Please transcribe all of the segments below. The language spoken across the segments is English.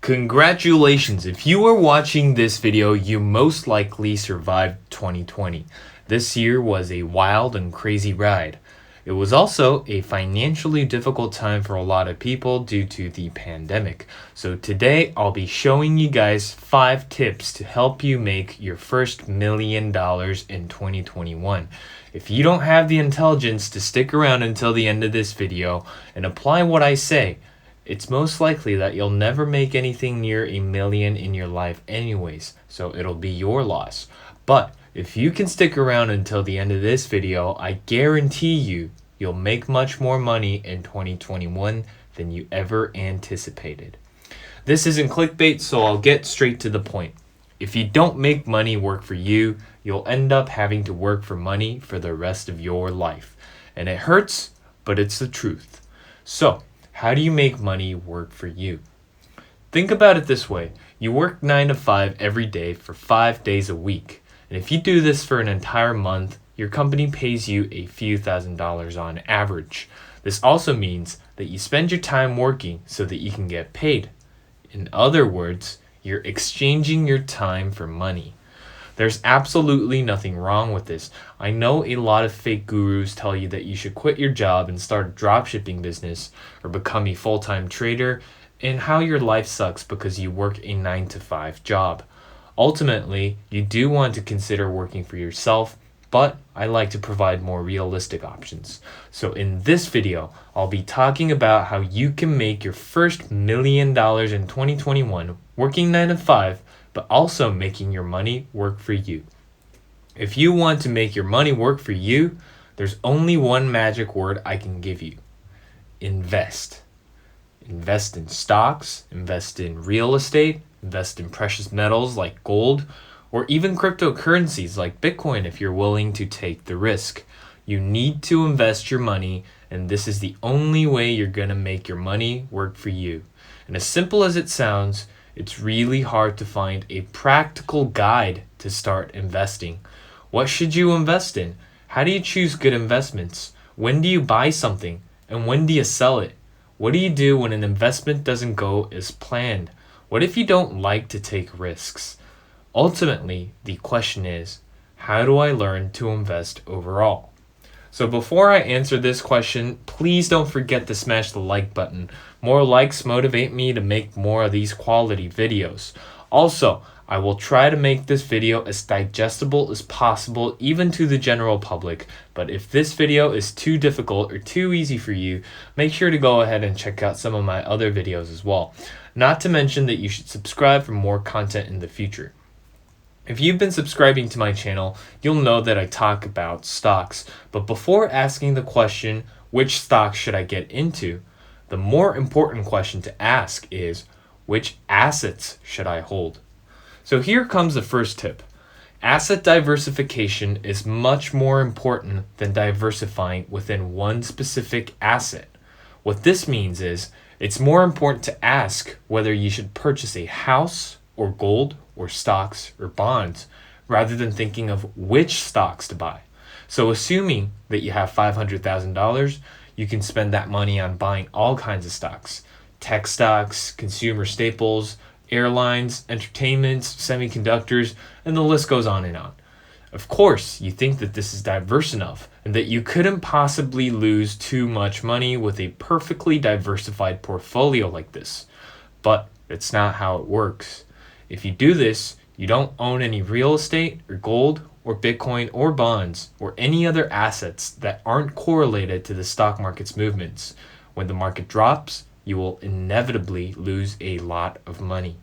Congratulations! If you are watching this video, you most likely survived 2020. This year was a wild and crazy ride. It was also a financially difficult time for a lot of people due to the pandemic. So today I'll be showing you guys 5 tips to help you make your first $1 million in 2021. If you don't have the intelligence to stick around until the end of this video and apply what I say, it's most likely that you'll never make anything near $1 million in your life anyways, so it'll be your loss. But if you can stick around until the end of this video, I guarantee you'll make much more money in 2021 than you ever anticipated. This isn't clickbait, so I'll get straight to the point. If you don't make money work for you, you'll end up having to work for money for the rest of your life. And it hurts, but it's the truth. So, how do you make money work for you? Think about it this way. You work 9 to 5 every day for 5 days a week. And if you do this for an entire month, your company pays you a few $1,000s on average. This also means that you spend your time working so that you can get paid. In other words, you're exchanging your time for money. There's absolutely nothing wrong with this. I know a lot of fake gurus tell you that you should quit your job and start a dropshipping business or become a full-time trader, and how your life sucks because you work a 9 to 5 job. Ultimately, you do want to consider working for yourself, but I like to provide more realistic options. So in this video, I'll be talking about how you can make your first $1 million in 2021 working 9 to 5, but also making your money work for you. If you want to make your money work for you, there's only one magic word I can give you: invest. Invest in stocks, invest in real estate, invest in precious metals like gold, or even cryptocurrencies like Bitcoin if you're willing to take the risk. You need to invest your money, and this is the only way you're going to make your money work for you. And as simple as it sounds, it's really hard to find a practical guide to start investing. What should you invest in? How do you choose good investments? When do you buy something? And when do you sell it? What do you do when an investment doesn't go as planned? What if you don't like to take risks? Ultimately, the question is, how do I learn to invest overall? So before I answer this question, please don't forget to smash the like button. More likes motivate me to make more of these quality videos. Also, I will try to make this video as digestible as possible, even to the general public. But if this video is too difficult or too easy for you, make sure to go ahead and check out some of my other videos as well. Not to mention that you should subscribe for more content in the future. If you've been subscribing to my channel, you'll know that I talk about stocks. But before asking the question, which stocks should I get into, the more important question to ask is, which assets should I hold? So here comes the first tip. Asset diversification is much more important than diversifying within one specific asset. What this means is, it's more important to ask whether you should purchase a house or gold or stocks or bonds rather than thinking of which stocks to buy. So assuming that you have $500,000, you can spend that money on buying all kinds of stocks: tech stocks, consumer staples, airlines, entertainments, semiconductors, and the list goes on and on. Of course, you think that this is diverse enough and that you couldn't possibly lose too much money with a perfectly diversified portfolio like this. But it's not how it works. If you do this, you don't own any real estate or gold or Bitcoin or bonds or any other assets that aren't correlated to the stock market's movements. When the market drops, you will inevitably lose a lot of money,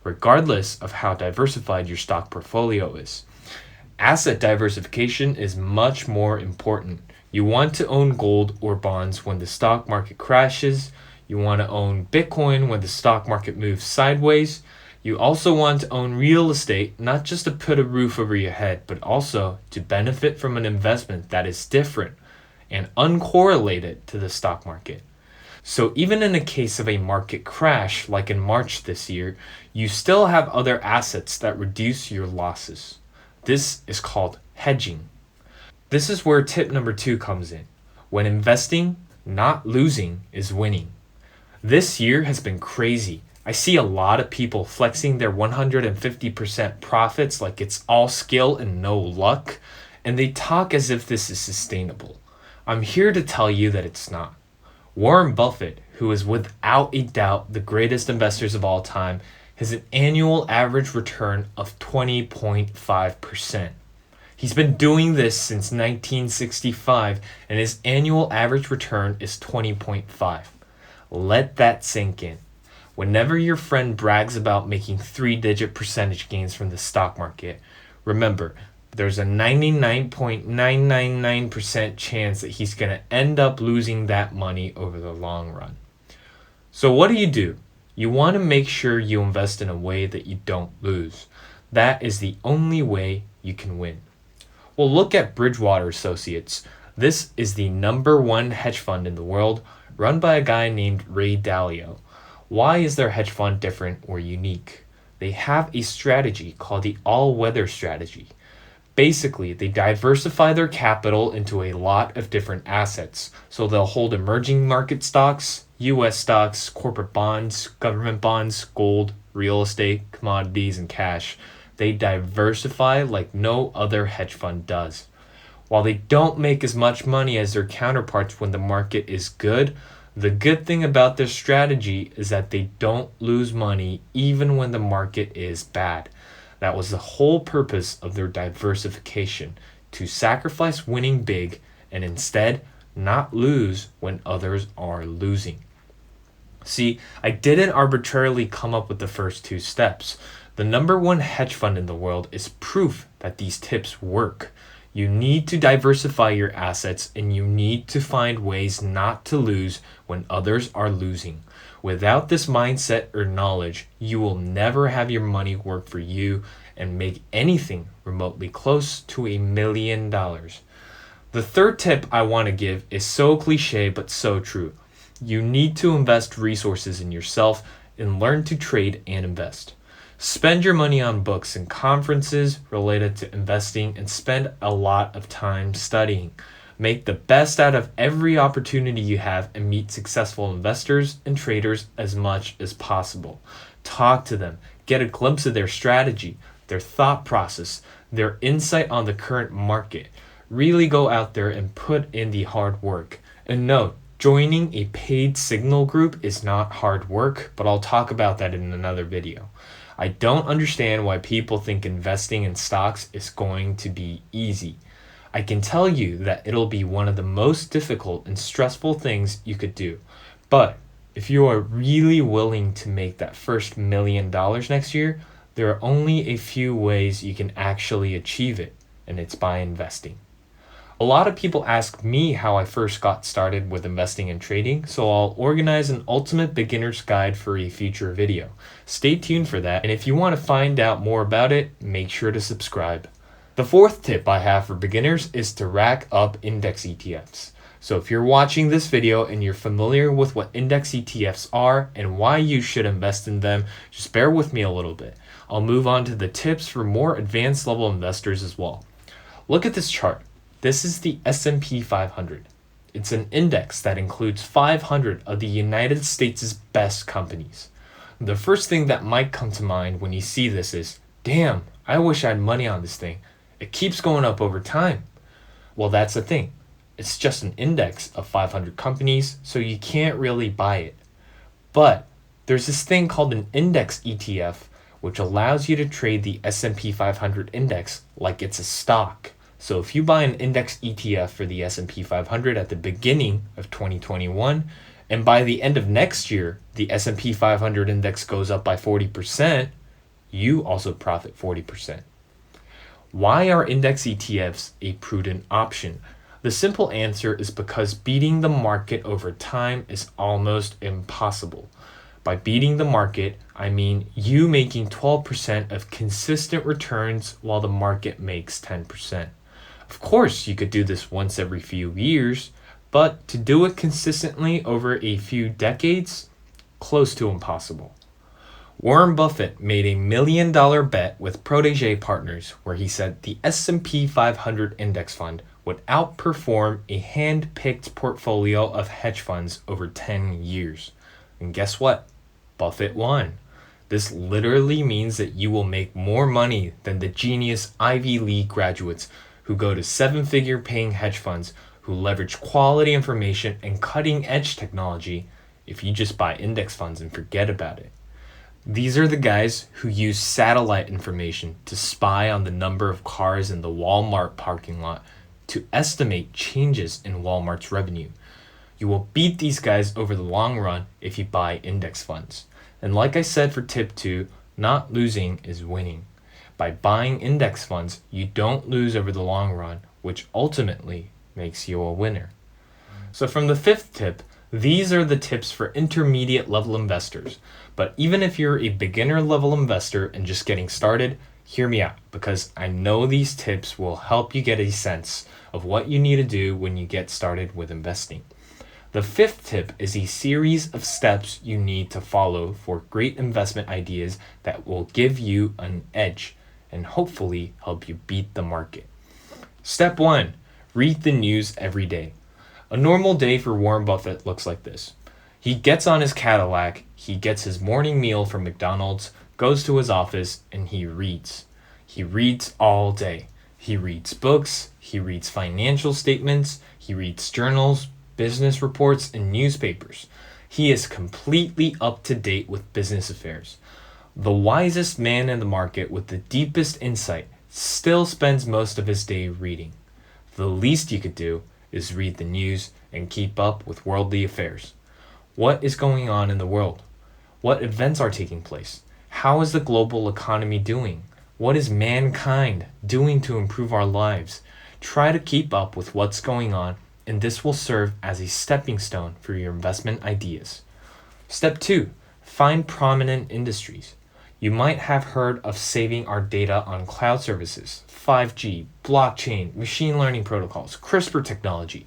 regardless of how diversified your stock portfolio is. Asset diversification is much more important. You want to own gold or bonds when the stock market crashes. You want to own Bitcoin when the stock market moves sideways. You also want to own real estate, not just to put a roof over your head, but also to benefit from an investment that is different and uncorrelated to the stock market. So even in a case of a market crash, like in March this year, you still have other assets that reduce your losses. This is called hedging. This is where tip number 2 comes in. When investing, not losing is winning. This year has been crazy. I see a lot of people flexing their 150% profits like it's all skill and no luck, and they talk as if this is sustainable. I'm here to tell you that it's not. Warren Buffett, who is without a doubt the greatest investors of all time, has an annual average return of 20.5%. He's been doing this since 1965, and his annual average return is 20.5. Let that sink in. Whenever your friend brags about making 3-digit percentage gains from the stock market, remember, there's a 99.999% chance that he's going to end up losing that money over the long run. So what do? You want to make sure you invest in a way that you don't lose. That is the only way you can win. Well, look at Bridgewater Associates. This is the #1 hedge fund in the world, run by a guy named Ray Dalio. Why is their hedge fund different or unique? They have a strategy called the all-weather strategy. Basically, they diversify their capital into a lot of different assets. So they'll hold emerging market stocks, US stocks, corporate bonds, government bonds, gold, real estate, commodities, and cash. They diversify like no other hedge fund does. While they don't make as much money as their counterparts when the market is good, the good thing about their strategy is that they don't lose money even when the market is bad. That was the whole purpose of their diversification, to sacrifice winning big and instead not lose when others are losing. See, I didn't arbitrarily come up with the first two steps. The #1 hedge fund in the world is proof that these tips work. You need to diversify your assets and you need to find ways not to lose when others are losing. Without this mindset or knowledge, you will never have your money work for you and make anything remotely close to $1 million. The third tip I want to give is so cliche but so true. You need to invest resources in yourself and learn to trade and invest. Spend your money on books and conferences related to investing and spend a lot of time studying. Make the best out of every opportunity you have and meet successful investors and traders as much as possible. Talk to them, get a glimpse of their strategy, their thought process, their insight on the current market. Really go out there and put in the hard work. And note, joining a paid signal group is not hard work, but I'll talk about that in another video. I don't understand why people think investing in stocks is going to be easy. I can tell you that it'll be one of the most difficult and stressful things you could do. But if you are really willing to make that first $1 million next year, there are only a few ways you can actually achieve it, and it's by investing. A lot of people ask me how I first got started with investing and trading, so I'll organize an ultimate beginner's guide for a future video. Stay tuned for that, and if you want to find out more about it, make sure to subscribe. The fourth tip I have for beginners is to rack up index ETFs. So if you're watching this video and you're familiar with what index ETFs are and why you should invest in them, just bear with me a little bit. I'll move on to the tips for more advanced level investors as well. Look at this chart. This is the S&P 500. It's an index that includes 500 of the United States' best companies. The first thing that might come to mind when you see this is, damn, I wish I had money on this thing. It keeps going up over time. Well, that's the thing. It's just an index of 500 companies, so you can't really buy it. But there's this thing called an index ETF, which allows you to trade the S&P 500 index like it's a stock. So if you buy an index ETF for the S&P 500 at the beginning of 2021, and by the end of next year, the S&P 500 index goes up by 40%, you also profit 40%. Why are index ETFs a prudent option? The simple answer is because beating the market over time is almost impossible. By beating the market, I mean you making 12% of consistent returns while the market makes 10%. Of course, you could do this once every few years, but to do it consistently over a few decades, close to impossible. Warren Buffett made a $1 million bet with protege partners where he said the S&P 500 index fund would outperform a hand-picked portfolio of hedge funds over 10 years. And guess what? Buffett won. This literally means that you will make more money than the genius Ivy League graduates who go to seven-figure paying hedge funds who leverage quality information and cutting-edge technology if you just buy index funds and forget about it. These are the guys who use satellite information to spy on the number of cars in the Walmart parking lot to estimate changes in Walmart's revenue. You will beat these guys over the long run if you buy index funds. And like I said for tip 2, not losing is winning. By buying index funds, you don't lose over the long run, which ultimately makes you a winner. So from the 5th tip, these are the tips for intermediate level investors. But even if you're a beginner level investor and just getting started, hear me out, because I know these tips will help you get a sense of what you need to do when you get started with investing. The 5th tip is a series of steps you need to follow for great investment ideas that will give you an edge and hopefully help you beat the market. Step 1, read the news every day. A normal day for Warren Buffett looks like this. He gets on his Cadillac, he gets his morning meal from McDonald's, goes to his office, and he reads. He reads all day. He reads books, he reads financial statements, he reads journals, business reports, and newspapers. He is completely up to date with business affairs. The wisest man in the market with the deepest insight still spends most of his day reading. The least you could do is read the news and keep up with worldly affairs. What is going on in the world? What events are taking place? How is the global economy doing? What is mankind doing to improve our lives? Try to keep up with what's going on, and this will serve as a stepping stone for your investment ideas. Step 2, find prominent industries. You might have heard of saving our data on cloud services, 5G, blockchain, machine learning protocols, CRISPR technology,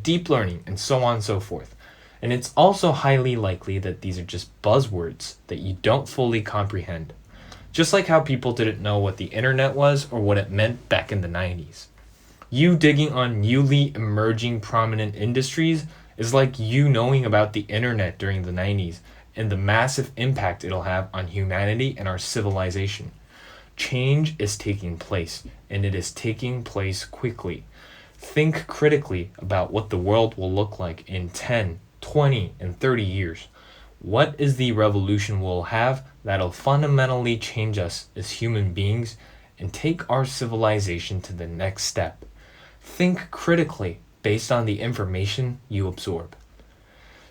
deep learning, and so on and so forth. And it's also highly likely that these are just buzzwords that you don't fully comprehend. Just like how people didn't know what the internet was or what it meant back in the 90s. You digging on newly emerging prominent industries is like you knowing about the internet during the 90s and the massive impact it'll have on humanity and our civilization. Change is taking place, and it is taking place quickly. Think critically about what the world will look like in 10, 20, and 30 years. What is the revolution we'll have that'll fundamentally change us as human beings and take our civilization to the next step? Think critically based on the information you absorb.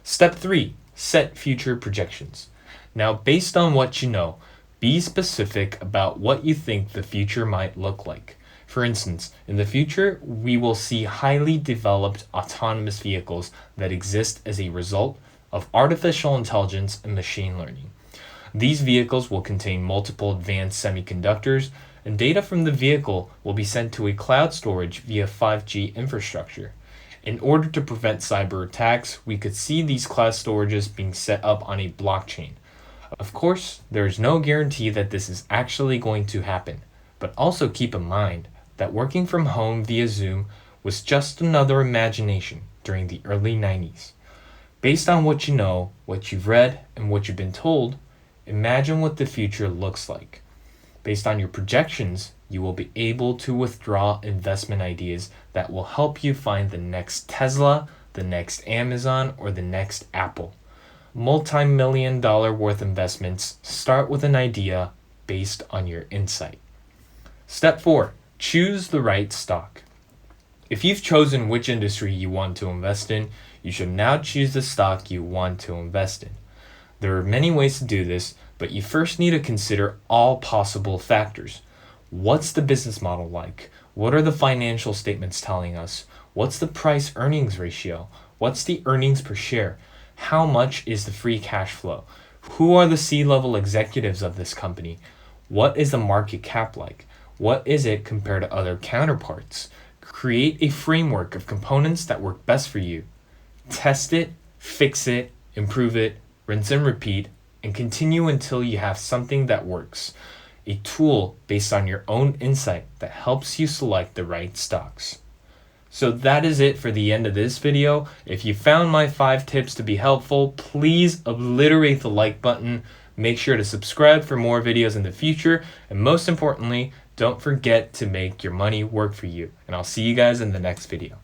Step 3, set future projections. Now, based on what you know, be specific about what you think the future might look like. For instance, in the future, we will see highly developed autonomous vehicles that exist as a result of artificial intelligence and machine learning. These vehicles will contain multiple advanced semiconductors, and data from the vehicle will be sent to a cloud storage via 5G infrastructure. In order to prevent cyber attacks, we could see these cloud storages being set up on a blockchain. Of course, there is no guarantee that this is actually going to happen, but also keep in mind that working from home via Zoom was just another imagination during the early 90s. Based on what you know, what you've read, and what you've been told, imagine what the future looks like. Based on your projections, you will be able to withdraw investment ideas that will help you find the next Tesla, the next Amazon, or the next Apple. Multi-million-dollar worth investments start with an idea based on your insight. Step 4, choose the right stock. If you've chosen which industry you want to invest in, you should now choose the stock you want to invest in. There are many ways to do this, but you first need to consider all possible factors. What's the business model like? What are the financial statements telling us? What's the price-earnings ratio? What's the earnings per share? How much is the free cash flow? Who are the C-level executives of this company? What is the market cap like? What is it compared to other counterparts? Create a framework of components that work best for you. Test it, fix it, improve it, rinse and repeat, and continue until you have something that works. A tool based on your own insight that helps you select the right stocks. So that is it for the end of this video. If you found my 5 tips to be helpful, please obliterate the like button. Make sure to subscribe for more videos in the future. And most importantly, don't forget to make your money work for you. And I'll see you guys in the next video.